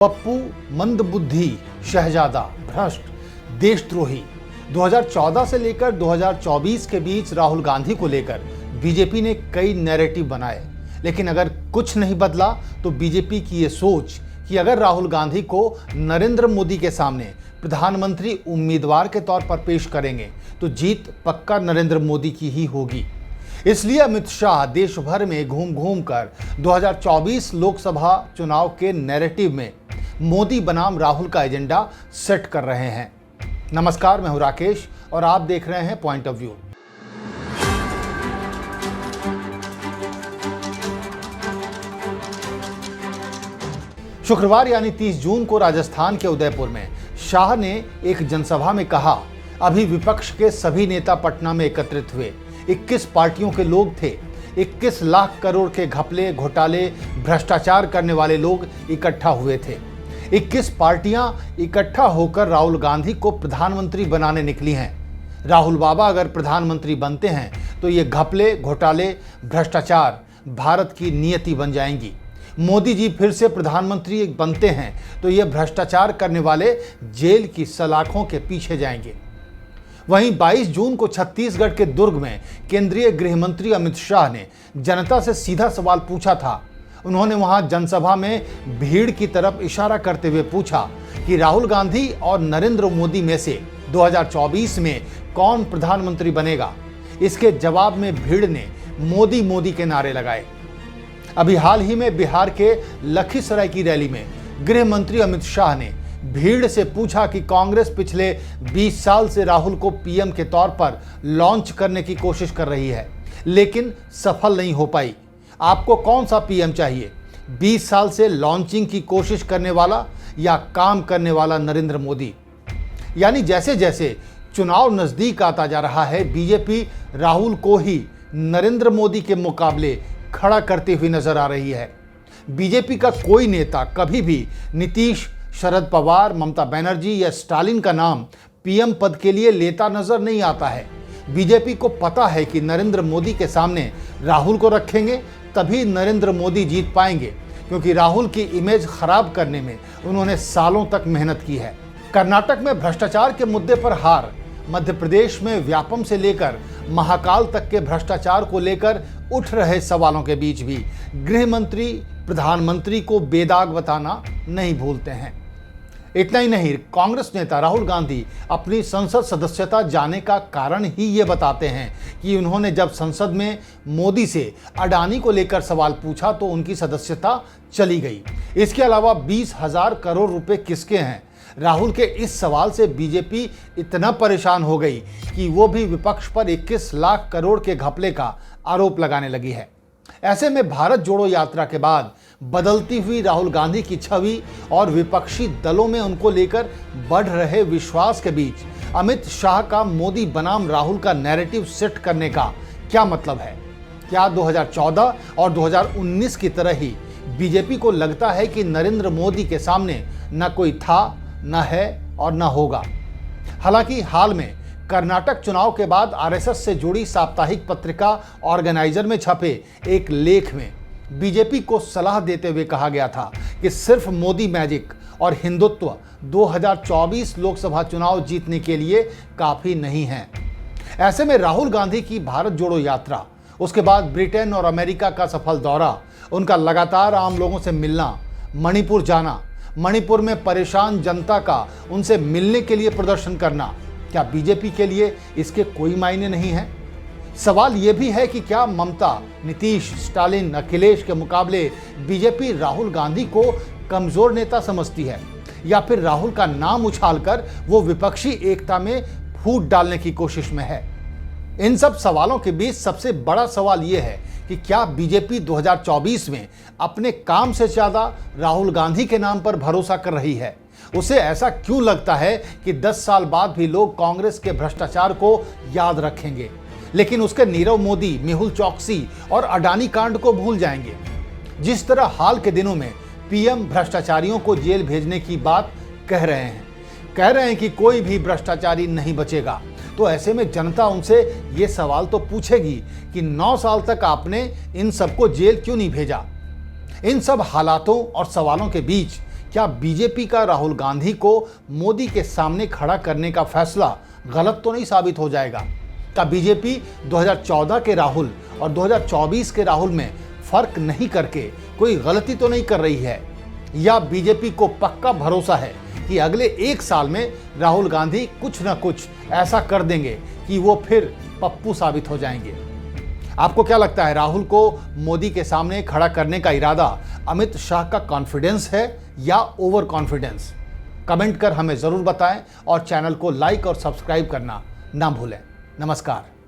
पप्पू मंदबुद्धि, शहजादा, भ्रष्ट, देशद्रोही। 2014 से लेकर 2024 के बीच राहुल गांधी को लेकर बीजेपी ने कई नैरेटिव बनाए, लेकिन अगर कुछ नहीं बदला तो बीजेपी की ये सोच कि अगर राहुल गांधी को नरेंद्र मोदी के सामने प्रधानमंत्री उम्मीदवार के तौर पर पेश करेंगे तो जीत पक्का नरेंद्र मोदी की ही होगी। इसलिए अमित शाह देश भर में घूम घूम कर 2024 लोकसभा चुनाव के नैरेटिव में मोदी बनाम राहुल का एजेंडा सेट कर रहे हैं। नमस्कार, मैं हूं राकेश और आप देख रहे हैं पॉइंट ऑफ व्यू। शुक्रवार यानी 30 जून को राजस्थान के उदयपुर में शाह ने एक जनसभा में कहा, अभी विपक्ष के सभी नेता पटना में एकत्रित हुए। 21 पार्टियों के लोग थे। 21 लाख करोड़ के घपले, घोटाले, भ्रष्टाचार करने वाले लोग इकट्ठा हुए थे। 21 पार्टियां इकट्ठा होकर राहुल गांधी को प्रधानमंत्री बनाने निकली हैं। राहुल बाबा अगर प्रधानमंत्री बनते हैं तो ये घपले, घोटाले, भ्रष्टाचार भारत की नियति बन जाएंगी। मोदी जी फिर से प्रधानमंत्री बनते हैं तो ये भ्रष्टाचार करने वाले जेल की सलाखों के पीछे जाएंगे। वहीं 22 जून को छत्तीसगढ़ के दुर्ग में केंद्रीय गृह मंत्री अमित शाह ने जनता से सीधा सवाल पूछा था। उन्होंने वहां जनसभा में भीड़ की तरफ इशारा करते हुए पूछा कि राहुल गांधी और नरेंद्र मोदी में से 2024 में कौन प्रधानमंत्री बनेगा। इसके जवाब में भीड़ ने मोदी मोदी के नारे लगाए। अभी हाल ही में बिहार के लखीसराय की रैली में गृह मंत्री अमित शाह ने भीड़ से पूछा कि कांग्रेस पिछले 20 साल से राहुल को पीएम के तौर पर लॉन्च करने की कोशिश कर रही है, लेकिन सफल नहीं हो पाई। आपको कौन सा पीएम चाहिए, 20 साल से लॉन्चिंग की कोशिश करने वाला या काम करने वाला नरेंद्र मोदी? यानी जैसे जैसे चुनाव नजदीक आता जा रहा है, बीजेपी राहुल को ही नरेंद्र मोदी के मुकाबले खड़ा करती हुई नजर आ रही है। बीजेपी का कोई नेता कभी भी नीतीश, शरद पवार, ममता बनर्जी या स्टालिन का नाम पीएम पद के लिए लेता नजर नहीं आता है। बीजेपी को पता है कि नरेंद्र मोदी के सामने राहुल को रखेंगे तभी नरेंद्र मोदी जीत पाएंगे, क्योंकि राहुल की इमेज खराब करने में उन्होंने सालों तक मेहनत की है। कर्नाटक में भ्रष्टाचार के मुद्दे पर हार, मध्य प्रदेश में व्यापम से लेकर महाकाल तक के भ्रष्टाचार को लेकर उठ रहे सवालों के बीच भी गृह मंत्री प्रधानमंत्री को बेदाग बताना नहीं भूलते हैं। इतना ही नहीं, कांग्रेस नेता राहुल गांधी अपनी संसद सदस्यता जाने का कारण ही ये बताते हैं कि उन्होंने जब संसद में मोदी से अडानी को लेकर सवाल पूछा तो उनकी सदस्यता चली गई। इसके अलावा 20,000 करोड़ रुपए किसके हैं? राहुल के इस सवाल से बीजेपी इतना परेशान हो गई कि वो भी विपक्ष पर 21 लाख करोड़ के घपले का आरोप लगाने लगी है। ऐसे में भारत जोड़ो यात्रा के बाद बदलती हुई राहुल गांधी की छवि और विपक्षी दलों में उनको लेकर बढ़ रहे विश्वास के बीच अमित शाह का मोदी बनाम राहुल का नैरेटिव सेट करने का क्या मतलब है? क्या 2014 और 2019 की तरह ही बीजेपी को लगता है कि नरेंद्र मोदी के सामने न कोई था, न है और न होगा? हालांकि हाल में कर्नाटक चुनाव के बाद आरएसएस से जुड़ी साप्ताहिक पत्रिका ऑर्गेनाइजर में छपे एक लेख में बीजेपी को सलाह देते हुए कहा गया था कि सिर्फ मोदी मैजिक और हिंदुत्व 2024 लोकसभा चुनाव जीतने के लिए काफी नहीं है। ऐसे में राहुल गांधी की भारत जोड़ो यात्रा, उसके बाद ब्रिटेन और अमेरिका का सफल दौरा, उनका लगातार आम लोगों से मिलना, मणिपुर जाना, मणिपुर में परेशान जनता का उनसे मिलने के लिए प्रदर्शन करना, क्या बीजेपी के लिए इसके कोई मायने नहीं है? सवाल यह भी है कि क्या ममता, नीतीश, स्टालिन, अखिलेश के मुकाबले बीजेपी राहुल गांधी को कमजोर नेता समझती है, या फिर राहुल का नाम उछालकर वो विपक्षी एकता में फूट डालने की कोशिश में है? इन सब सवालों के बीच सबसे बड़ा सवाल यह है कि क्या बीजेपी 2024 में अपने काम से ज्यादा राहुल गांधी के नाम पर भरोसा कर रही है? उसे ऐसा क्यों लगता है कि 10 साल बाद भी लोग कांग्रेस के भ्रष्टाचार को याद रखेंगे, लेकिन उसके नीरव मोदी, मेहुल चौकसी और अडानी कांड को भूल जाएंगे? जिस तरह हाल के दिनों में पीएम भ्रष्टाचारियों को जेल भेजने की बात कह रहे हैं कि कोई भी भ्रष्टाचारी नहीं बचेगा, तो ऐसे में जनता उनसे ये सवाल तो पूछेगी कि 9 साल तक आपने इन सबको जेल क्यों नहीं भेजा? इन सब हालातों और सवालों के बीच क्या बीजेपी का राहुल गांधी को मोदी के सामने खड़ा करने का फैसला गलत तो नहीं साबित हो जाएगा? क्या बीजेपी 2014 के राहुल और 2024 के राहुल में फर्क नहीं करके कोई गलती तो नहीं कर रही है? या बीजेपी को पक्का भरोसा है कि अगले 1 साल में राहुल गांधी कुछ ना कुछ ऐसा कर देंगे कि वो फिर पप्पू साबित हो जाएंगे? आपको क्या लगता है, राहुल को मोदी के सामने खड़ा करने का इरादा अमित शाह का कॉन्फिडेंस है या ओवर कॉन्फिडेंस? कमेंट कर हमें जरूर बताएं और चैनल को लाइक और सब्सक्राइब करना ना भूलें। नमस्कार।